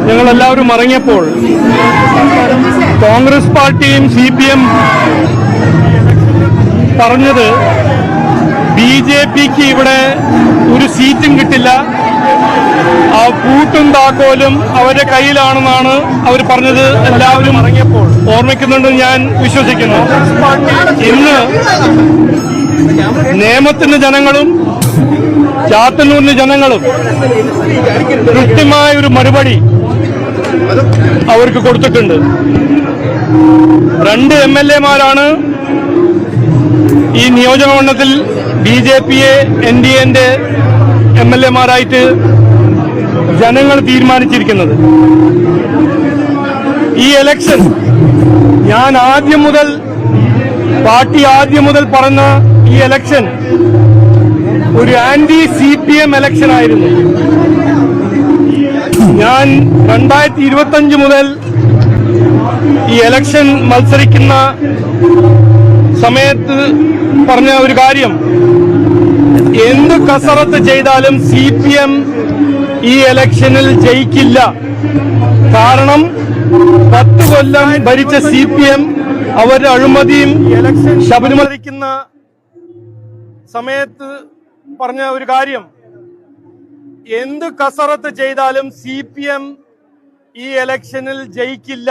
ഞങ്ങളെല്ലാവരും ഇറങ്ങിയപ്പോൾ കോൺഗ്രസ് പാർട്ടിയും CPM പറഞ്ഞത് BJPക്ക് ഇവിടെ ഒരു സീറ്റും കിട്ടില്ല, ആ പൂട്ടും താക്കോലും അവരുടെ കയ്യിലാണെന്നാണ് അവർ പറഞ്ഞത്. എല്ലാവരും ഇറങ്ങിയപ്പോൾ ഓർമ്മിക്കുന്നുണ്ടെന്ന് ഞാൻ വിശ്വസിക്കുന്നു. ഇന്ന് നേമത്തിന്റെ ജനങ്ങളും ചാത്തന്നൂരിന്റെ ജനങ്ങളും കൃത്യമായ ഒരു മറുപടി അവർക്ക് കൊടുത്തിട്ടുണ്ട്. 2 MLA-മാരാണ് ഈ നിയോജകമണ്ഡലത്തിൽ BJP-യെ NDA-ന്റെ MLA-മാരായിട്ട് ജനങ്ങൾ തീരുമാനിച്ചിരിക്കുന്നത്. ഈ ഇലക്ഷൻ ഞാൻ പാർട്ടി ആദ്യം മുതൽ പറഞ്ഞ ഈ ഇലക്ഷൻ ഒരു CPM ഇലക്ഷൻ ആയിരുന്നു. ഞാൻ 2025 മുതൽ ഈ ഇലക്ഷൻ മത്സരിക്കുന്ന സമയത്ത് പറഞ്ഞ ഒരു കാര്യം, എന്ത് കസറത്ത് ചെയ്താലും CPM ഈ ഇലക്ഷനിൽ ജയിക്കില്ല. കാരണം 10 കൊല്ലം ഭരിച്ച CPM അവരുടെ അഴിമതിയും ശബരിമലയ്ക്കുന്ന സമയത്ത് പറഞ്ഞ ഒരു കാര്യം, എന്ത് കസറത്ത് ചെയ്താലും CPM ഈ ഇലക്ഷനിൽ ജയിക്കില്ല.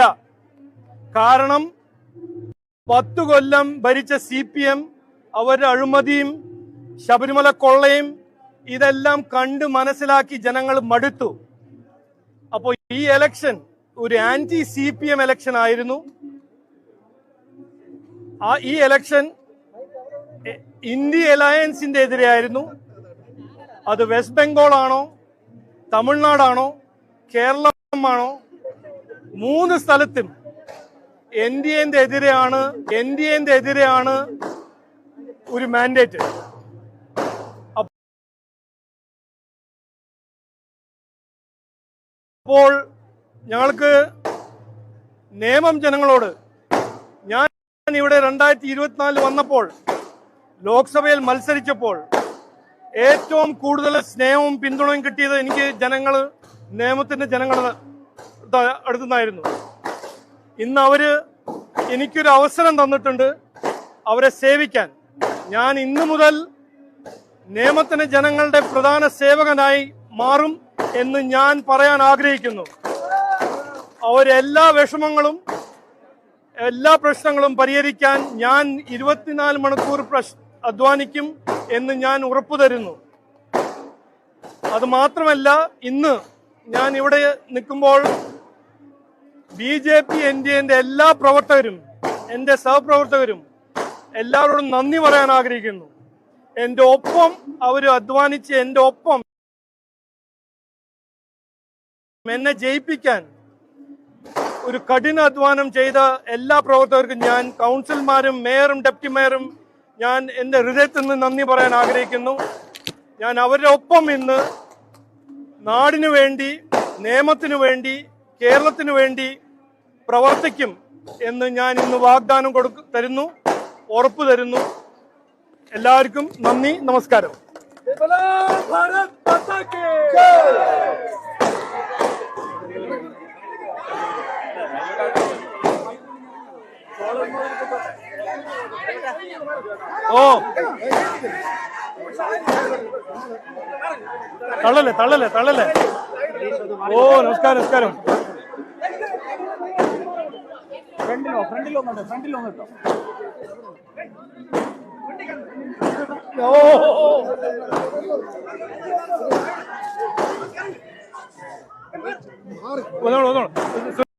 കാരണം 10 കൊല്ലം ഭരിച്ച CPM അവരുടെ അഴിമതിയും ശബരിമല കൊള്ളയും ഇതെല്ലാം കണ്ട് മനസ്സിലാക്കി ജനങ്ങൾ മടുത്തു. അപ്പോൾ ഈ ഇലക്ഷൻ ഒരു CPM ഇലക്ഷൻ ആയിരുന്നു. ഈ ഇലക്ഷൻ ഇന്ത്യ അലയൻസിന്റെ എതിരെയായിരുന്നു. അത് വെസ്റ്റ് ബംഗാൾ ആണോ, തമിഴ്നാടാണോ, കേരളമാണോ, 3 സ്ഥലത്തും NDA-ന്റെ എതിരെയാണ് ഒരു മാൻഡേറ്റ്. അപ്പോൾ ഞങ്ങൾക്ക് നേമം ജനങ്ങളോട്, ഞാൻ ഇവിടെ 2024 വന്നപ്പോൾ ലോക്സഭയിൽ മത്സരിച്ചപ്പോൾ ഏറ്റവും കൂടുതൽ സ്നേഹവും പിന്തുണയും കിട്ടിയത് എനിക്ക് നേമത്തിന്റെ ജനങ്ങളുടെ അടുത്തുനിന്നായിരുന്നു. ഇന്ന് അവര് എനിക്കൊരു അവസരം തന്നിട്ടുണ്ട് അവരെ സേവിക്കാൻ. ഞാൻ ഇന്നു മുതൽ നേമത്തിന്റെ ജനങ്ങളുടെ പ്രധാന സേവകനായി മാറും എന്ന് ഞാൻ പറയാൻ ആഗ്രഹിക്കുന്നു. അവരെല്ലാ വിഷമങ്ങളും എല്ലാ പ്രശ്നങ്ങളും പരിഹരിക്കാൻ ഞാൻ 24 മണിക്കൂർ അധ്വാനിക്കും എന്ന് ഞാൻ ഉറപ്പു തരുന്നു. അത് മാത്രമല്ല, ഇന്ന് ഞാൻ ഇവിടെ നിൽക്കുമ്പോൾ BJP NDA-ന്റെ എല്ലാ പ്രവർത്തകരും, എന്റെ സഹപ്രവർത്തകരും എല്ലാവരോടും നന്ദി പറയാൻ ആഗ്രഹിക്കുന്നു. എന്റെ ഒപ്പം അവർ അധ്വാനിച്ച് എന്റെ ഒപ്പം എന്നെ ജയിപ്പിക്കാൻ ഒരു കഠിന അധ്വാനം ചെയ്ത എല്ലാ പ്രവർത്തകർക്കും ഞാൻ, കൗൺസിലർമാരും മേയറും ഡെപ്യൂട്ടി മേയറും, ഞാൻ എന്റെ ഹൃദയത്തിൽ നിന്ന് നന്ദി പറയാൻ ആഗ്രഹിക്കുന്നു. ഞാൻ അവരുടെ ഒപ്പം ഇന്ന് നാടിനു വേണ്ടി, നേമത്തിനു വേണ്ടി, കേരളത്തിനു വേണ്ടി പ്രവർത്തിക്കും എന്ന് ഞാൻ ഇന്ന് വാഗ്ദാനം തരുന്നു, ഉറപ്പു തരുന്നു. എല്ലാവർക്കും നന്ദി, നമസ്കാരം. ഓ തള്ളല്ലേ. ഓ നമസ്കാരം. ഫ്രണ്ടിൽ വന്നിട്ടോ. ഓ